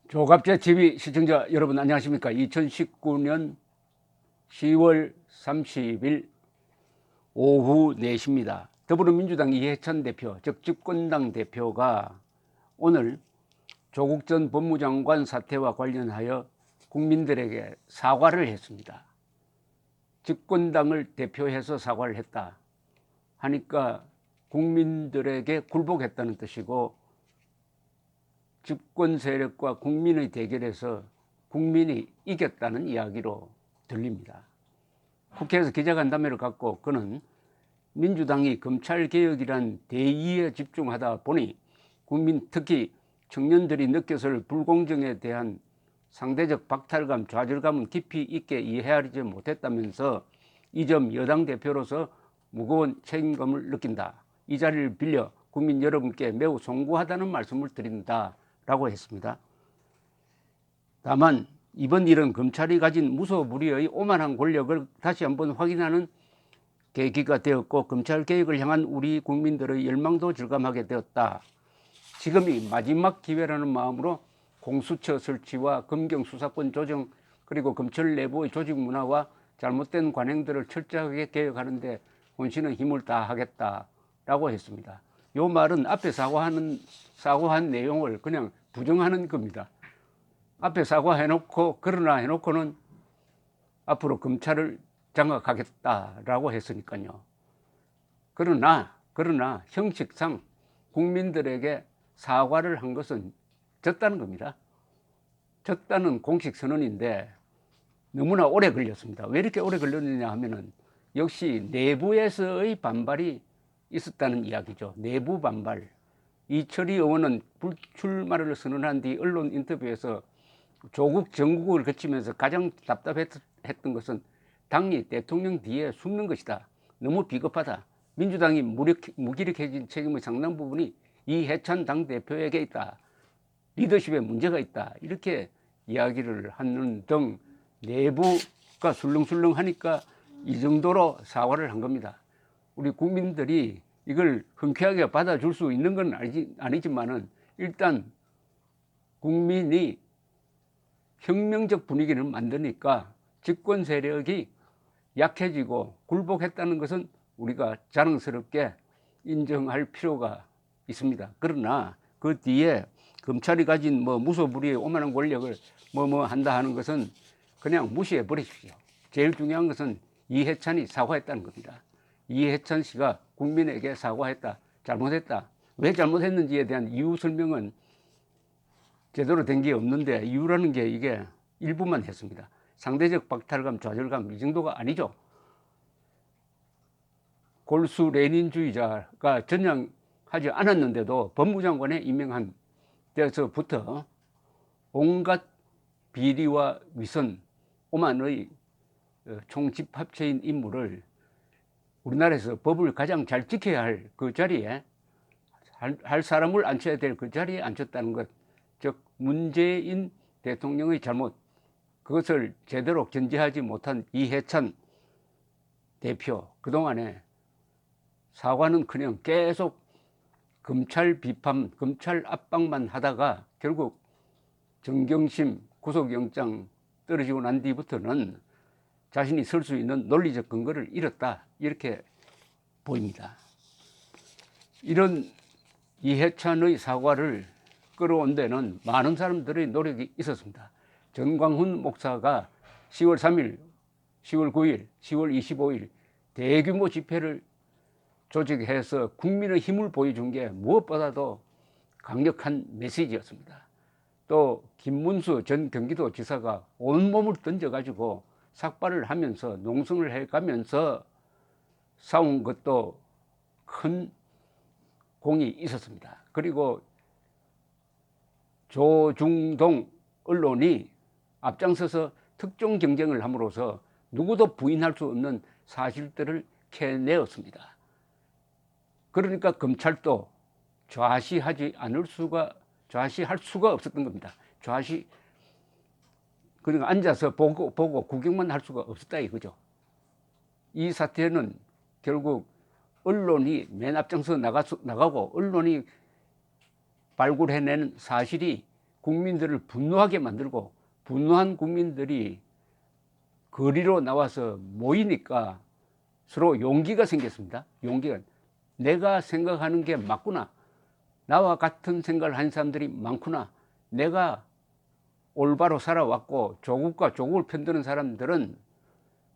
조갑제 TV 시청자 여러분 안녕하십니까. 2019년 10월 30일 오후 4시입니다. 더불어민주당 이해찬 대표, 즉 집권당 대표가 오늘 조국 전 법무장관 사태와 관련하여 국민들에게 사과를 했습니다. 집권당을 대표해서 사과를 했다 하니까 국민들에게 굴복했다는 뜻이고, 집권 세력과 국민의 대결에서 국민이 이겼다는 이야기로 들립니다. 국회에서 기자간담회를 갖고 그는 민주당이 검찰개혁이란 대의에 집중하다 보니 국민, 특히 청년들이 느껴질 불공정에 대한 상대적 박탈감, 좌절감은 깊이 있게 이해하지 못했다면서 이 점 여당 대표로서 무거운 책임감을 느낀다. 이 자리를 빌려 국민 여러분께 매우 송구하다는 말씀을 드린다 라고 했습니다. 다만 이번 일은 검찰이 가진 무소불위의 오만한 권력을 다시 한번 확인하는 계기가 되었고, 검찰개혁을 향한 우리 국민들의 열망도 절감하게 되었다. 지금이 마지막 기회라는 마음으로 공수처 설치와 검경수사권 조정, 그리고 검찰 내부의 조직 문화와 잘못된 관행들을 철저하게 개혁하는 데 혼신의 힘을 다하겠다라고 했습니다. 이 말은 앞에 사과한 내용을 그냥 부정하는 겁니다. 앞에 사과해놓고 그러나 해놓고는 앞으로 검찰을 장악하겠다라고 했으니까요. 그러나 형식상 국민들에게 사과를 한 것은 졌다는 겁니다. 졌다는 공식 선언인데 너무나 오래 걸렸습니다. 왜 이렇게 오래 걸렸느냐 하면은 역시 내부에서의 반발이 있었다는 이야기죠. 내부 반발. 이철희 의원은 불출마를 선언한 뒤 언론 인터뷰에서 조국 정국을 거치면서 가장 답답했던 것은 당이 대통령 뒤에 숨는 것이다. 너무 비겁하다. 민주당이 무기력해진 책임의 상당 부분이 이해찬 당대표에게 있다. 리더십에 문제가 있다. 이렇게 이야기를 하는 등 내부가 술렁술렁하니까 이 정도로 사과를 한 겁니다. 우리 국민들이 이걸 흔쾌하게 받아줄 수 있는 건 아니지만은 일단 국민이 혁명적 분위기를 만드니까 집권 세력이 약해지고 굴복했다는 것은 우리가 자랑스럽게 인정할 필요가 있습니다. 그러나 그 뒤에 검찰이 가진 무소불위의 오만한 권력을 한다 하는 것은 그냥 무시해 버리십시오. 제일 중요한 것은 이해찬이 사과했다는 겁니다. 이해찬 씨가 국민에게 사과했다, 잘못했다. 왜 잘못했는지에 대한 이유 설명은 제대로 된 게 없는데, 이유라는 게 이게 일부만 했습니다. 상대적 박탈감, 좌절감 이 정도가 아니죠. 골수 레닌주의자가 전향하지 않았는데도 법무장관에 임명한 데서부터 온갖 비리와 위선, 오만의 총집합체인 인물을 우리나라에서 법을 가장 잘 지켜야 할 그 자리에 할 사람을 앉혀야 될 그 자리에 앉혔다는 것, 즉 문재인 대통령의 잘못, 그것을 제대로 견제하지 못한 이해찬 대표, 그동안에 사과는커녕 계속 검찰 비판, 검찰 압박만 하다가 결국 정경심 구속영장 떨어지고 난 뒤부터는 자신이 설 수 있는 논리적 근거를 잃었다, 이렇게 보입니다. 이런 이해찬의 사과를 끌어온 데는 많은 사람들의 노력이 있었습니다. 전광훈 목사가 10월 3일, 10월 9일, 10월 25일 대규모 집회를 조직해서 국민의 힘을 보여준 게 무엇보다도 강력한 메시지였습니다. 또 김문수 전 경기도지사가 온몸을 던져가지고 삭발을 하면서 농성을 해가면서 싸운 것도 큰 공이 있었습니다. 그리고 조중동 언론이 앞장서서 특종 경쟁을 함으로써 누구도 부인할 수 없는 사실들을 캐내었습니다. 그러니까 검찰도 좌시할 수가 없었던 겁니다. 그러니까 앉아서 보고 구경만 할 수가 없었다 이거죠. 이 사태는 결국 언론이 맨 앞장서 나가고 언론이 발굴해낸 사실이 국민들을 분노하게 만들고 분노한 국민들이 거리로 나와서 모이니까 서로 용기가 생겼습니다. 용기가. 내가 생각하는 게 맞구나. 나와 같은 생각을 한 사람들이 많구나. 내가 올바로 살아왔고 조국과 조국을 편드는 사람들은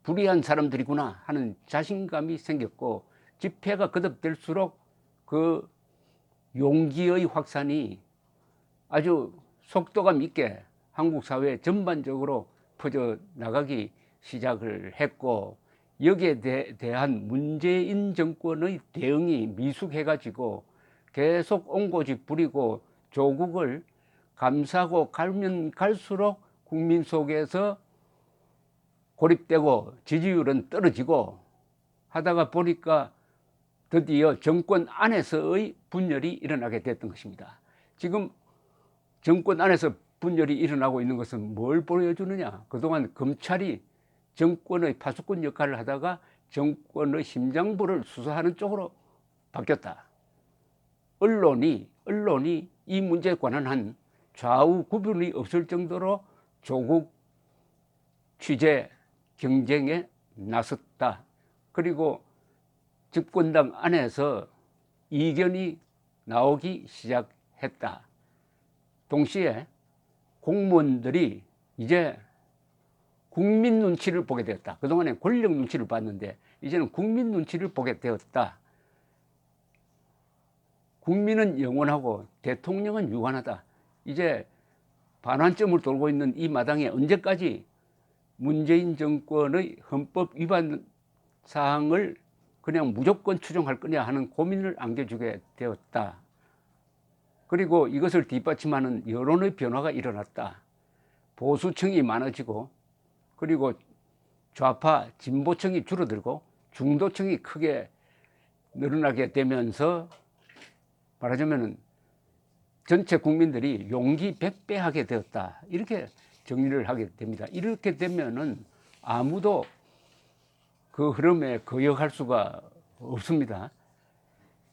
불의한 사람들이구나 하는 자신감이 생겼고, 집회가 거듭될수록 그 용기의 확산이 아주 속도감 있게 한국 사회 전반적으로 퍼져 나가기 시작을 했고, 여기에 대한 문재인 정권의 대응이 미숙해가지고 계속 온고집 부리고 조국을 감싸고 가면 갈수록 국민 속에서 고립되고 지지율은 떨어지고 하다가 보니까 드디어 정권 안에서의 분열이 일어나게 됐던 것입니다. 지금 정권 안에서 분열이 일어나고 있는 것은 뭘 보여주느냐? 그동안 검찰이 정권의 파수꾼 역할을 하다가 정권의 심장부를 수사하는 쪽으로 바뀌었다. 언론이 이 문제에 관한 한 좌우 구분이 없을 정도로 조국 취재 경쟁에 나섰다. 그리고 집권당 안에서 이견이 나오기 시작했다. 동시에 공무원들이 이제 국민 눈치를 보게 되었다. 그동안에 권력 눈치를 봤는데 이제는 국민 눈치를 보게 되었다. 국민은 영원하고 대통령은 유한하다. 이제 반환점을 돌고 있는 이 마당에 언제까지 문재인 정권의 헌법 위반 사항을 그냥 무조건 추정할 거냐 하는 고민을 안겨주게 되었다. 그리고 이것을 뒷받침하는 여론의 변화가 일어났다. 보수층이 많아지고, 그리고 좌파 진보층이 줄어들고 중도층이 크게 늘어나게 되면서 말하자면 전체 국민들이 용기 백배하게 되었다. 이렇게 정리를 하게 됩니다. 이렇게 되면은 아무도 그 흐름에 거역할 수가 없습니다.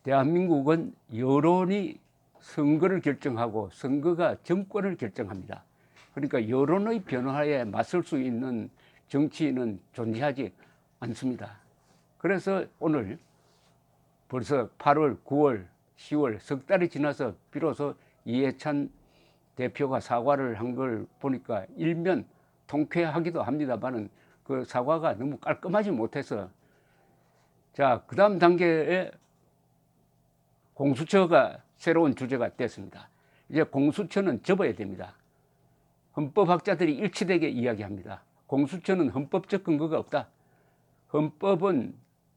대한민국은 여론이 선거를 결정하고 선거가 정권을 결정합니다. 그러니까 여론의 변화에 맞설 수 있는 정치인은 존재하지 않습니다. 그래서 오늘 벌써 8월, 9월, 10월 석 달이 지나서 비로소 이해찬 대표가 사과를 한 걸 보니까 일면 통쾌하기도 합니다만은 그 사과가 너무 깔끔하지 못해서, 자, 그 다음 단계에 공수처가 새로운 주제가 됐습니다. 이제 공수처는 접어야 됩니다. 헌법학자들이 일치되게 이야기합니다. 공수처는 헌법적 근거가 없다. 헌법은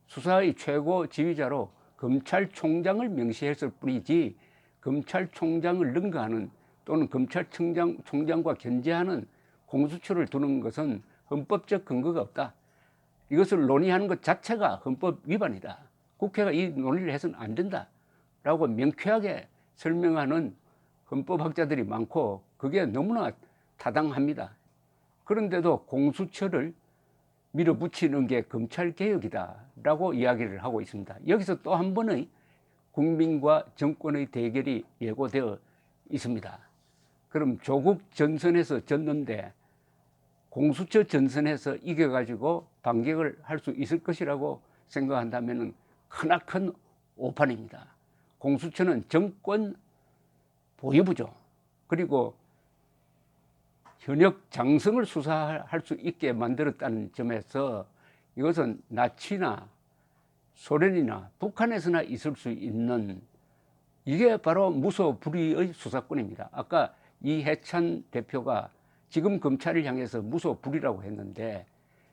수사의 최고 지휘자로 검찰총장을 명시했을 뿐이지 검찰총장을 능가하는 또는 검찰총장과 견제하는 공수처를 두는 것은 헌법적 근거가 없다. 이것을 논의하는 것 자체가 헌법 위반이다. 국회가 이 논의를 해서는 안 된다 라고 명쾌하게 설명하는 헌법학자들이 많고 그게 너무나 타당합니다. 그런데도 공수처를 밀어붙이는 게 검찰개혁이다 라고 이야기를 하고 있습니다. 여기서 또 한 번의 국민과 정권의 대결이 예고되어 있습니다. 그럼 조국 전선에서 졌는데 공수처 전선에서 이겨가지고 반격을 할 수 있을 것이라고 생각한다면 크나큰 오판입니다. 공수처는 정권 보유부죠. 그리고 현역 장성을 수사할 수 있게 만들었다는 점에서 이것은 나치나 소련이나 북한에서나 있을 수 있는, 이게 바로 무소불위의 수사권입니다. 아까 이해찬 대표가 지금 검찰을 향해서 무소불위라고 했는데,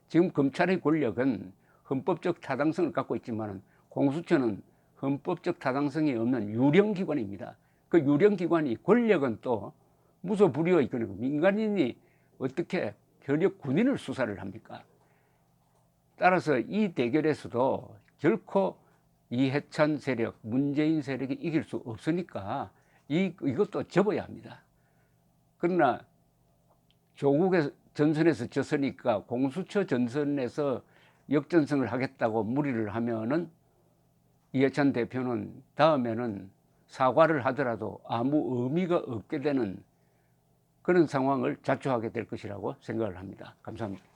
지금 검찰의 권력은 헌법적 타당성을 갖고 있지만 공수처는 헌법적 타당성이 없는 유령기관입니다. 그 유령기관이 권력은 또 무소불위의 권력, 민간인이 어떻게 현역 군인을 수사를 합니까? 따라서 이 대결에서도 결코 이해찬 세력, 문재인 세력이 이길 수 없으니까 이것도 접어야 합니다. 그러나 조국의 전선에서 졌으니까 공수처 전선에서 역전승을 하겠다고 무리를 하면은 이해찬 대표는 다음에는 사과를 하더라도 아무 의미가 없게 되는 그런 상황을 자초하게 될 것이라고 생각을 합니다. 감사합니다.